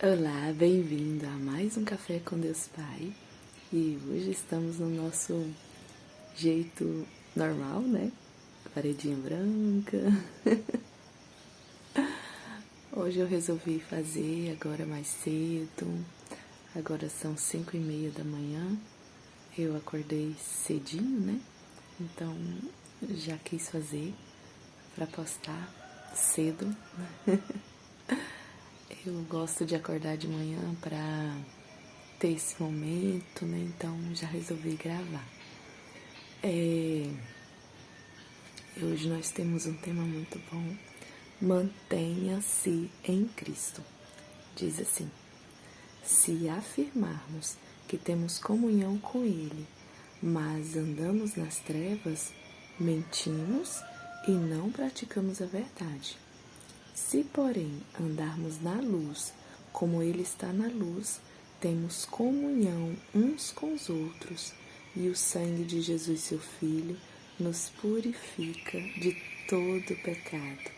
Olá, bem-vindo a mais um Café com Deus Pai. E hoje estamos no nosso jeito normal, né? Paredinha branca. Hoje eu resolvi fazer agora mais cedo. Agora são 5:30 da manhã. Eu acordei cedinho, né? Então já quis fazer para postar cedo. Eu gosto de acordar de manhã para ter esse momento, né? Então já resolvi gravar. Hoje nós temos um tema muito bom. Mantenha-se em Cristo. Diz assim: se afirmarmos que temos comunhão com Ele, mas andamos nas trevas, mentimos e não praticamos a verdade. Se, porém, andarmos na luz, como Ele está na luz, temos comunhão uns com os outros, e o sangue de Jesus, seu Filho, nos purifica de todo pecado.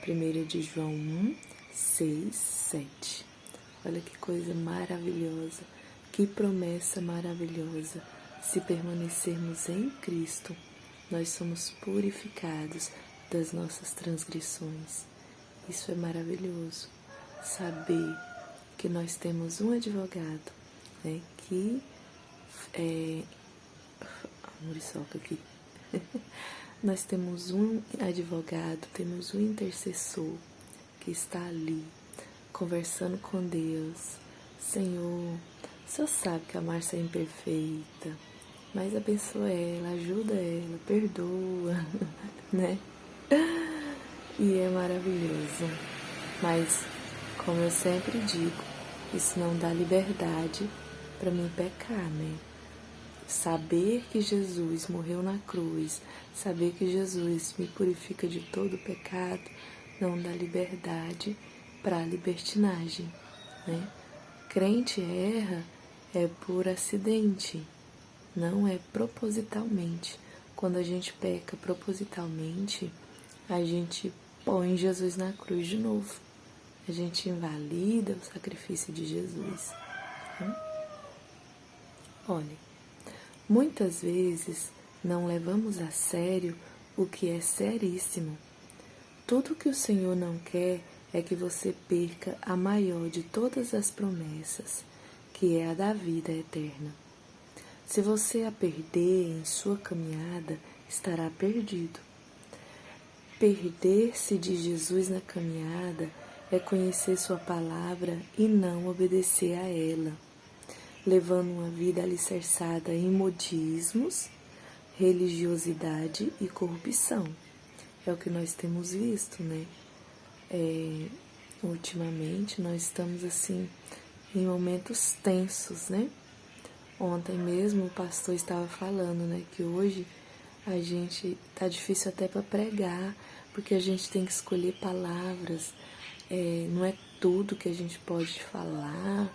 1 de João 1, 6, 7. Olha que coisa maravilhosa, que promessa maravilhosa. Se permanecermos em Cristo, nós somos purificados das nossas transgressões. Isso é maravilhoso, saber que nós temos um advogado, né, que é... Muriçoca aqui. Nós temos um advogado, temos um intercessor que está ali, conversando com Deus. Senhor, o Senhor sabe que a Márcia é imperfeita, mas abençoa ela, ajuda ela, perdoa, né? E é maravilhoso. Mas, como eu sempre digo, isso não dá liberdade para mim pecar, né? Saber que Jesus morreu na cruz, saber que Jesus me purifica de todo pecado, não dá liberdade para a libertinagem, né? Crente erra é por acidente, não é propositalmente. Quando a gente peca propositalmente, a gente põe Jesus na cruz de novo. A gente invalida o sacrifício de Jesus. Olha, muitas vezes não levamos a sério o que é seríssimo. Tudo que o Senhor não quer é que você perca a maior de todas as promessas, que é a da vida eterna. Se você a perder em sua caminhada, estará perdido. Perder-se de Jesus na caminhada é conhecer sua palavra e não obedecer a ela, levando uma vida alicerçada em modismos, religiosidade e corrupção. É o que nós temos visto, né? Ultimamente nós estamos assim em momentos tensos, né? Ontem mesmo o pastor estava falando, né, que hoje a gente tá difícil até para pregar, porque a gente tem que escolher palavras, não é tudo que a gente pode falar,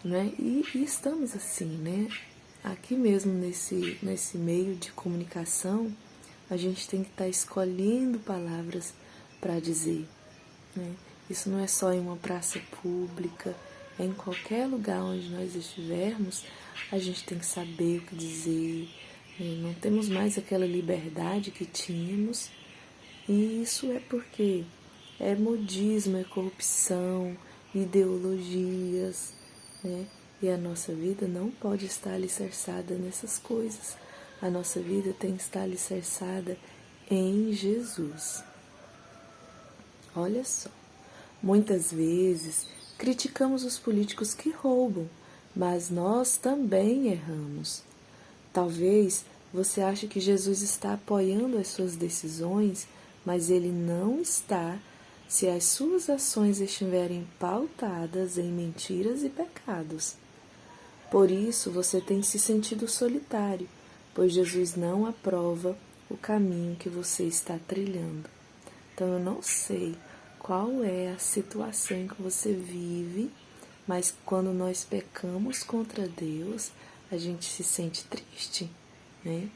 né? E estamos assim, né? Aqui mesmo nesse meio de comunicação, a gente tem que estar escolhendo palavras para dizer, né? Isso não é só em uma praça pública, é em qualquer lugar onde nós estivermos, a gente tem que saber o que dizer, né? Não temos mais aquela liberdade que tínhamos, e isso é porque é modismo, é corrupção, ideologias, né? E a nossa vida não pode estar alicerçada nessas coisas. A nossa vida tem que estar alicerçada em Jesus. Olha só, muitas vezes criticamos os políticos que roubam, mas nós também erramos. Talvez você ache que Jesus está apoiando as suas decisões, mas ele não está se as suas ações estiverem pautadas em mentiras e pecados. Por isso você tem se sentido solitário, pois Jesus não aprova o caminho que você está trilhando. Então eu não sei qual é a situação em que você vive, mas quando nós pecamos contra Deus, a gente se sente triste, né?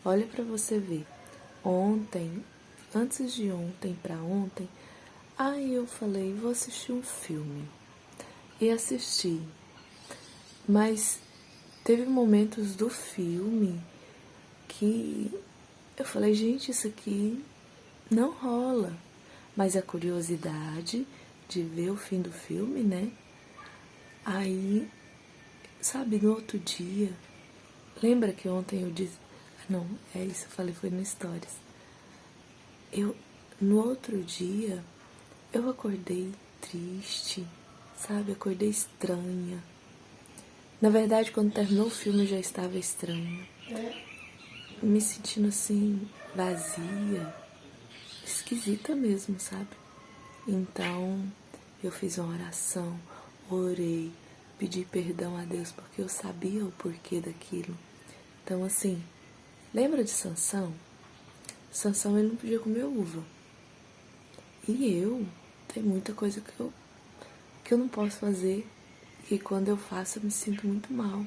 Olha para você ver. Ontem, antes de ontem para ontem, eu falei, vou assistir um filme. e assisti. Mas teve momentos do filme que eu falei, gente, isso aqui não rola. Mas a curiosidade de ver o fim do filme, né? Aí, sabe, no outro dia, lembra que ontem eu disse, não, é isso, eu falei, foi no Stories. No outro dia, eu acordei triste, sabe, acordei estranha. Na verdade, quando terminou o filme, eu já estava estranha. Me sentindo assim, vazia, esquisita mesmo, sabe? Então, eu fiz uma oração, orei, pedi perdão a Deus, porque eu sabia o porquê daquilo. Então, assim, lembra de Sansão? Sansão, ele não podia comer uva. E tem muita coisa que eu não posso fazer, e quando eu faço eu me sinto muito mal.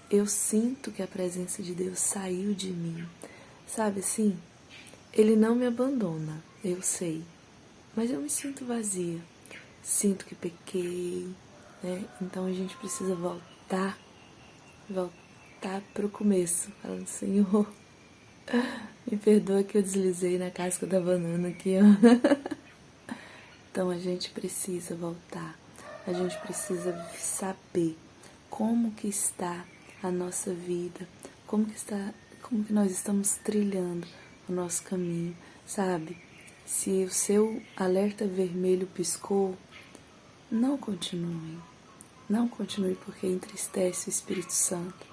Eu sinto que a presença de Deus saiu de mim. Sabe assim? Ele não me abandona, eu sei. Mas eu me sinto vazia. Sinto que pequei, né? Então a gente precisa voltar para o começo. Falando, Senhor, me perdoa que eu deslizei na casca da banana aqui, ó. Então a gente precisa voltar. A gente precisa saber como que está a nossa vida, como que nós estamos trilhando o nosso caminho, sabe? Se o seu alerta vermelho piscou, não continue. Não continue porque entristece o Espírito Santo.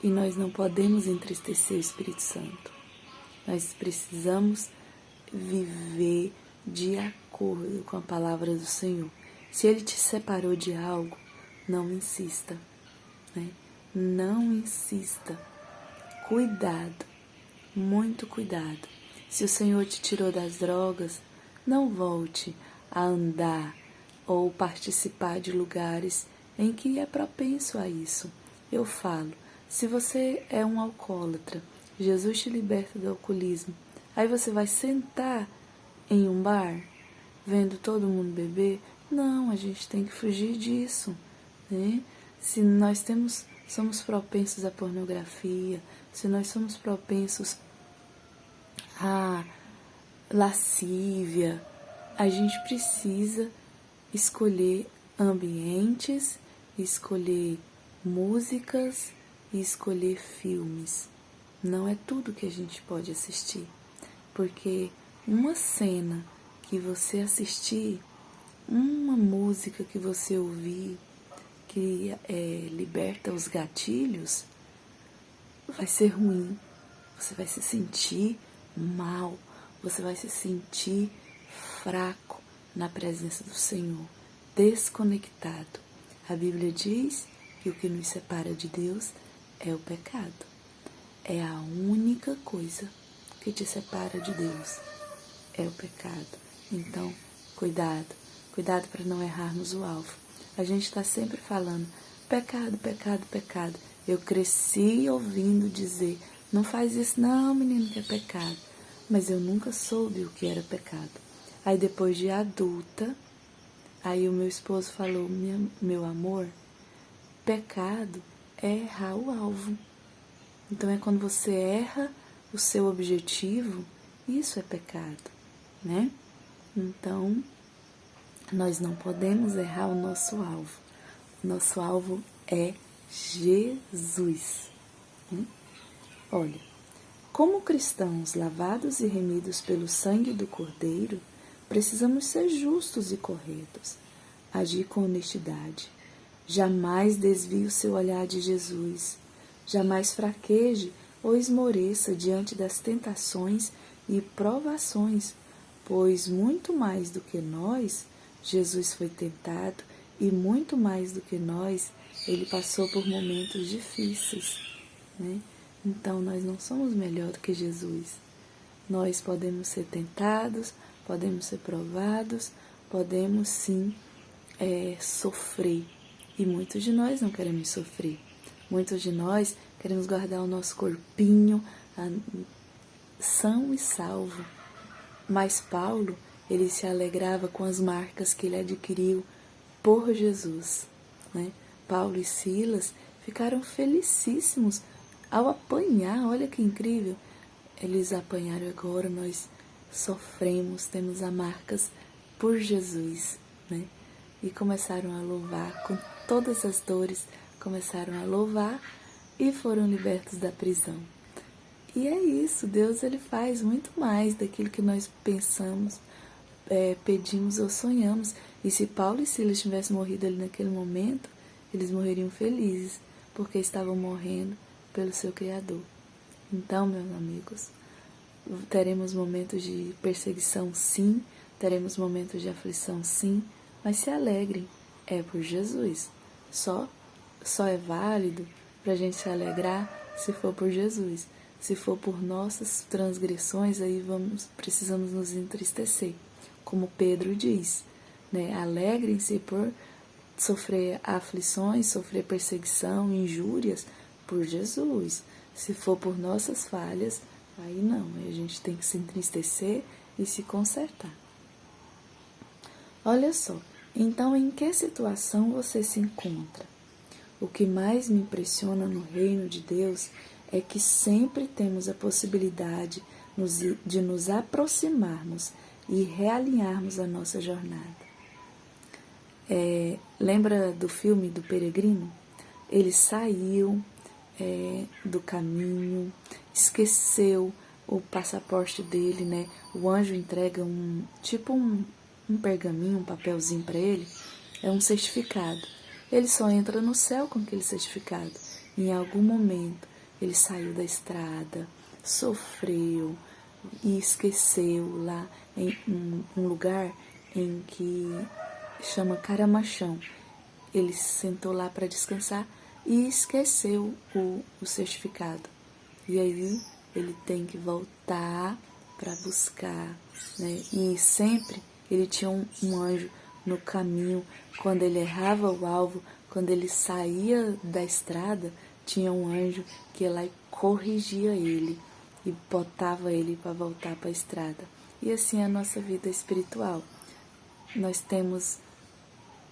E nós não podemos entristecer o Espírito Santo. Nós precisamos viver de acordo com a palavra do Senhor. Se Ele te separou de algo, não insista, né? Não insista. Cuidado, muito cuidado. Se o Senhor te tirou das drogas, não volte a andar ou participar de lugares em que é propenso a isso. Eu falo, se você é um alcoólatra, Jesus te liberta do alcoolismo, aí você vai sentar em um bar, vendo todo mundo beber? Não, a gente tem que fugir disso, né? Se nós somos propensos à pornografia, se nós somos propensos à lascívia, a gente precisa escolher ambientes, escolher músicas e escolher filmes. Não é tudo que a gente pode assistir, porque uma cena que você assistir, uma música que você ouvir, que liberta os gatilhos, vai ser ruim. Você vai se sentir mal, você vai se sentir fraco na presença do Senhor, desconectado. A Bíblia diz que o que nos separa de Deus é o pecado. É a única coisa que te separa de Deus, é o pecado. Então, cuidado para não errarmos o alvo. A gente está sempre falando, pecado, pecado, pecado. Eu cresci ouvindo dizer, não faz isso não, menino, que é pecado. Mas eu nunca soube o que era pecado. Aí depois de adulta, aí o meu esposo falou, meu amor, pecado é errar o alvo. Então é quando você erra o seu objetivo, isso é pecado, né? Então, nós não podemos errar o nosso alvo. O nosso alvo é Jesus. Olha, como cristãos lavados e remidos pelo sangue do Cordeiro, precisamos ser justos e corretos, agir com honestidade. Jamais desvie o seu olhar de Jesus, jamais fraqueje ou esmoreça diante das tentações e provações, pois muito mais do que nós, Jesus foi tentado e muito mais do que nós, ele passou por momentos difíceis, né? Então, nós não somos melhor do que Jesus. Nós podemos ser tentados, podemos ser provados, podemos sim sofrer. E muitos de nós não queremos sofrer. Muitos de nós queremos guardar o nosso corpinho são e salvo. Mas Paulo, ele se alegrava com as marcas que ele adquiriu por Jesus. né? Paulo e Silas ficaram felicíssimos ao apanhar, olha que incrível. Eles apanharam agora, nós sofremos, temos as marcas por Jesus, né? E começaram a louvar com todas as dores, começaram a louvar e foram libertos da prisão. E é isso, Deus ele faz muito mais daquilo que nós pensamos, pedimos ou sonhamos. E se Paulo e Silas tivessem morrido ali naquele momento, eles morreriam felizes, porque estavam morrendo pelo seu Criador. Então, meus amigos, teremos momentos de perseguição, sim, teremos momentos de aflição, sim, mas se alegrem, é por Jesus. Só é válido para a gente se alegrar se for por Jesus. Se for por nossas transgressões, aí precisamos nos entristecer. Como Pedro diz, né? Alegrem-se por sofrer aflições, sofrer perseguição, injúrias por Jesus. Se for por nossas falhas, aí não, a gente tem que se entristecer e se consertar. Olha só, então em que situação você se encontra? O que mais me impressiona no reino de Deus é que sempre temos a possibilidade de nos aproximarmos e realinharmos a nossa jornada. Lembra do filme do Peregrino? Ele saiu do caminho, esqueceu o passaporte dele, né? O anjo entrega um pergaminho, um papelzinho para ele, é um certificado. Ele só entra no céu com aquele certificado. Em algum momento ele saiu da estrada, sofreu e esqueceu lá em um lugar em que chama Caramachão. Ele se sentou lá para descansar e esqueceu o certificado. E aí ele tem que voltar para buscar, né? E sempre ele tinha um anjo no caminho. Quando ele errava o alvo, quando ele saía da estrada, tinha um anjo que ia lá e corrigia ele e botava ele para voltar para a estrada. E assim é a nossa vida espiritual. Nós temos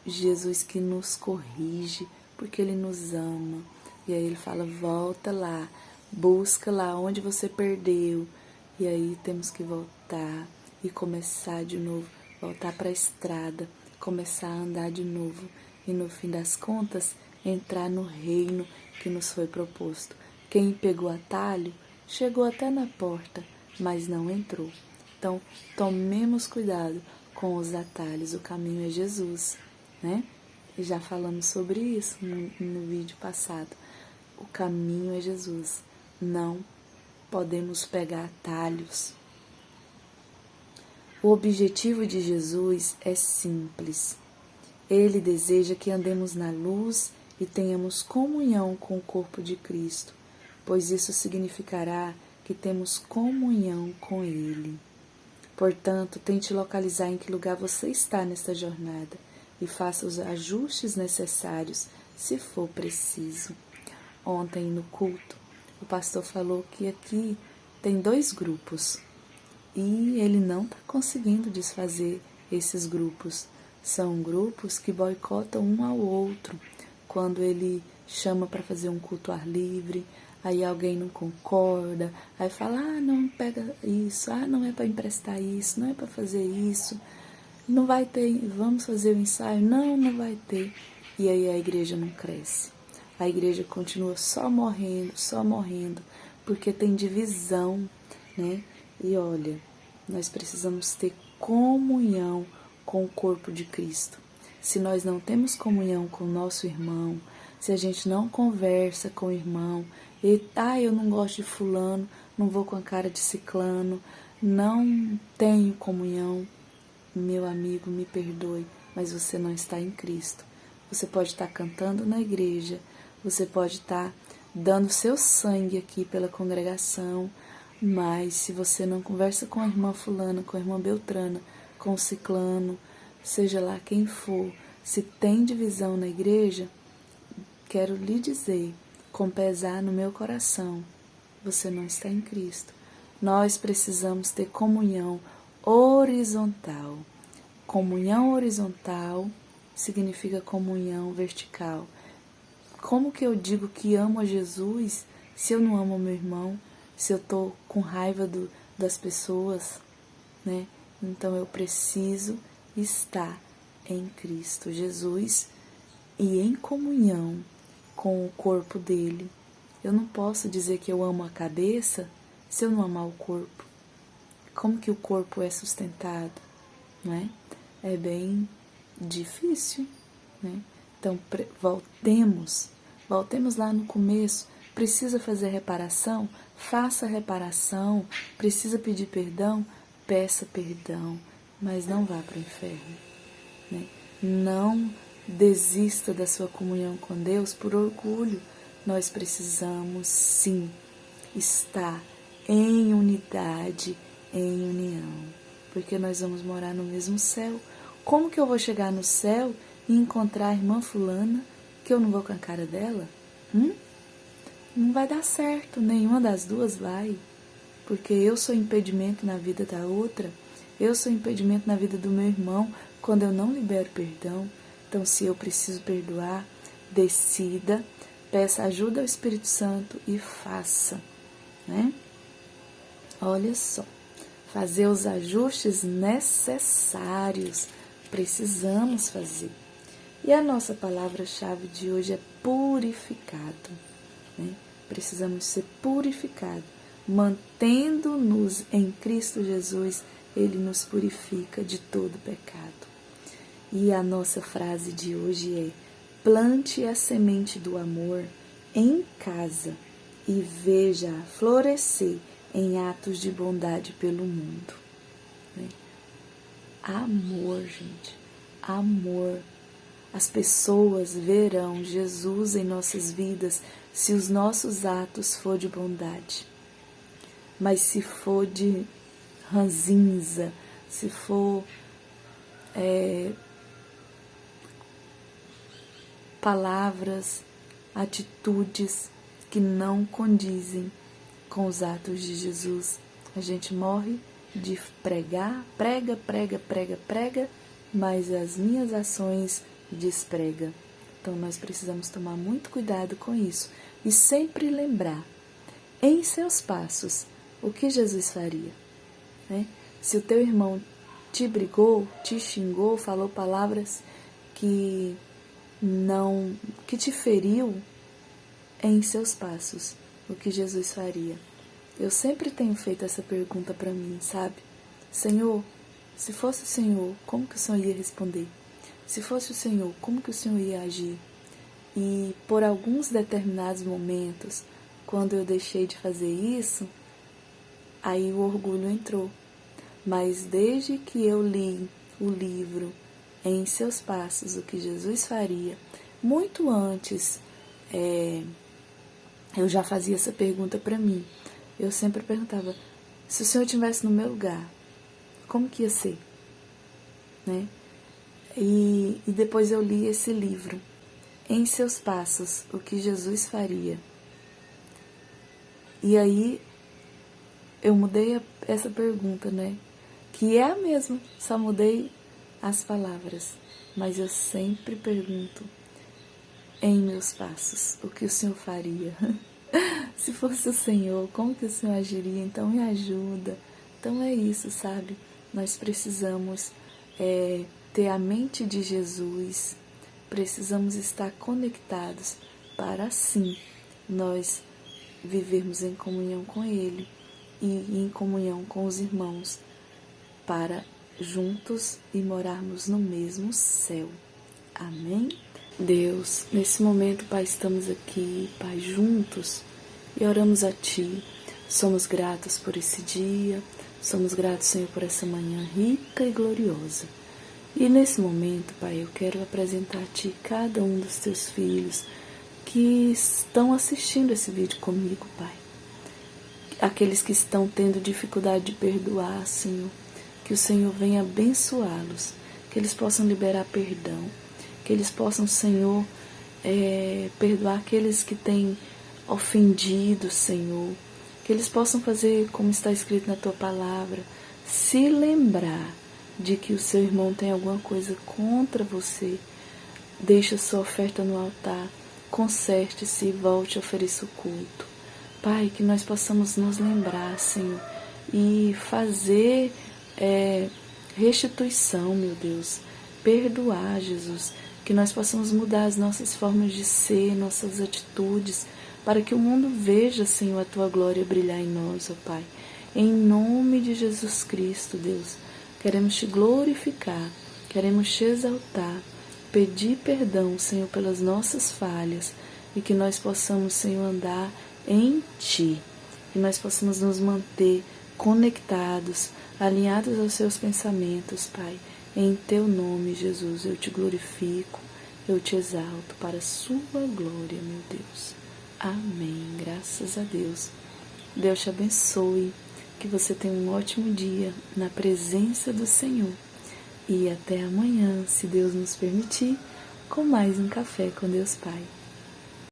Jesus que nos corrige porque Ele nos ama. E aí Ele fala, volta lá, busca lá onde você perdeu. E aí temos que voltar e começar de novo, voltar para a estrada, começar a andar de novo. E no fim das contas, entrar no reino que nos foi proposto. Quem pegou atalho, chegou até na porta, mas não entrou. Então, tomemos cuidado com os atalhos, o caminho é Jesus, né? E já falamos sobre isso no vídeo passado. O caminho é Jesus, não podemos pegar atalhos. O objetivo de Jesus é simples. Ele deseja que andemos na luz e tenhamos comunhão com o corpo de Cristo, pois isso significará que temos comunhão com Ele. Portanto, tente localizar em que lugar você está nesta jornada e faça os ajustes necessários, se for preciso. Ontem, no culto, o pastor falou que aqui tem 2 grupos e ele não está conseguindo desfazer esses grupos. São grupos que boicotam um ao outro. Quando ele chama para fazer um culto ao ar livre, aí alguém não concorda, aí fala, não pega isso, não é para emprestar isso, não é para fazer isso, não vai ter, vamos fazer o ensaio, não vai ter. E aí a igreja não cresce. A igreja continua só morrendo, porque tem divisão, né? E olha, nós precisamos ter comunhão com o corpo de Cristo. Se nós não temos comunhão com o nosso irmão, se a gente não conversa com o irmão, eu não gosto de fulano, não vou com a cara de ciclano, não tenho comunhão, meu amigo, me perdoe, mas você não está em Cristo. Você pode estar cantando na igreja, você pode estar dando seu sangue aqui pela congregação, mas se você não conversa com a irmã fulana, com a irmã Beltrana, com o ciclano, seja lá quem for, se tem divisão na igreja, quero lhe dizer, com pesar no meu coração, você não está em Cristo. Nós precisamos ter comunhão horizontal. Comunhão horizontal significa comunhão vertical. Como que eu digo que amo a Jesus se eu não amo o meu irmão, se eu estou com raiva das pessoas, né? Então eu preciso estar em Cristo Jesus e em comunhão com o corpo dele. Eu não posso dizer que eu amo a cabeça se eu não amar o corpo. Como que o corpo é sustentado, né? É bem difícil, né? Então voltemos lá no começo. Precisa fazer reparação? Faça reparação. Precisa pedir perdão? Peça perdão, mas não vá para o inferno, né? Não desista da sua comunhão com Deus por orgulho. Nós precisamos sim estar em unidade, em união, porque nós vamos morar no mesmo céu. Como que eu vou chegar no céu e encontrar a irmã fulana que eu não vou com a cara dela? Não vai dar certo, nenhuma das duas vai, porque eu sou impedimento na vida da outra, eu sou impedimento na vida do meu irmão quando eu não libero perdão. Então, se eu preciso perdoar, decida, peça ajuda ao Espírito Santo e faça, né? Olha só, fazer os ajustes necessários, precisamos fazer. E a nossa palavra-chave de hoje é purificado, né? Precisamos ser purificados. Mantendo-nos em Cristo Jesus, Ele nos purifica de todo pecado. E a nossa frase de hoje é: plante a semente do amor em casa e veja-a florescer em atos de bondade pelo mundo. Né? Amor, gente, amor. As pessoas verão Jesus em nossas vidas se os nossos atos for de bondade. Mas se for de ranzinza, se for palavras, atitudes que não condizem com os atos de Jesus, a gente morre de pregar, prega, mas as minhas ações desprega. Então nós precisamos tomar muito cuidado com isso e sempre lembrar em seus passos o que Jesus faria, né? Se o teu irmão te brigou, te xingou, falou palavras que te feriu, em seus passos o que Jesus faria. Eu sempre tenho feito essa pergunta para mim, sabe? Senhor, se fosse o Senhor, como que o Senhor ia responder? Se fosse o Senhor, como que o Senhor ia agir? E por alguns determinados momentos, quando eu deixei de fazer isso, aí o orgulho entrou. Mas desde que eu li o livro Em Seus Passos, o que Jesus faria, muito antes eu já fazia essa pergunta para mim. Eu sempre perguntava, se o Senhor estivesse no meu lugar, como que ia ser? Né? E depois eu li esse livro, Em Seus Passos, o que Jesus faria. E aí eu mudei essa pergunta, né? Que é a mesma, só mudei as palavras. Mas eu sempre pergunto, em meus passos, o que o Senhor faria? Se fosse o Senhor, como que o Senhor agiria? Então me ajuda. Então é isso, sabe? Nós precisamos ter a mente de Jesus, precisamos estar conectados para assim nós vivermos em comunhão com Ele e em comunhão com os irmãos, para juntos e morarmos no mesmo céu. Amém? Deus, nesse momento, Pai, estamos aqui, Pai, juntos e oramos a Ti. Somos gratos por esse dia, somos gratos, Senhor, por essa manhã rica e gloriosa. E nesse momento, Pai, eu quero apresentar a Ti cada um dos Teus filhos que estão assistindo esse vídeo comigo, Pai. Aqueles que estão tendo dificuldade de perdoar, Senhor, que o Senhor venha abençoá-los, que eles possam liberar perdão, que eles possam, Senhor, perdoar aqueles que têm ofendido, Senhor, que eles possam fazer como está escrito na Tua palavra, se lembrar de que o seu irmão tem alguma coisa contra você, deixe a sua oferta no altar, conserte-se e volte a oferecer o culto. Pai, que nós possamos nos lembrar, Senhor, e fazer restituição, meu Deus, perdoar, Jesus, que nós possamos mudar as nossas formas de ser, nossas atitudes, para que o mundo veja, Senhor, a Tua glória brilhar em nós, ó Pai. Em nome de Jesus Cristo, Deus, queremos Te glorificar, queremos Te exaltar, pedir perdão, Senhor, pelas nossas falhas e que nós possamos, Senhor, andar em Ti, que nós possamos nos manter conectados, alinhados aos Seus pensamentos, Pai. Em Teu nome, Jesus, eu Te glorifico, eu Te exalto para a Sua glória, meu Deus. Amém. Graças a Deus. Deus te abençoe, que você tenha um ótimo dia na presença do Senhor. E até amanhã, se Deus nos permitir, com mais um Café com Deus Pai.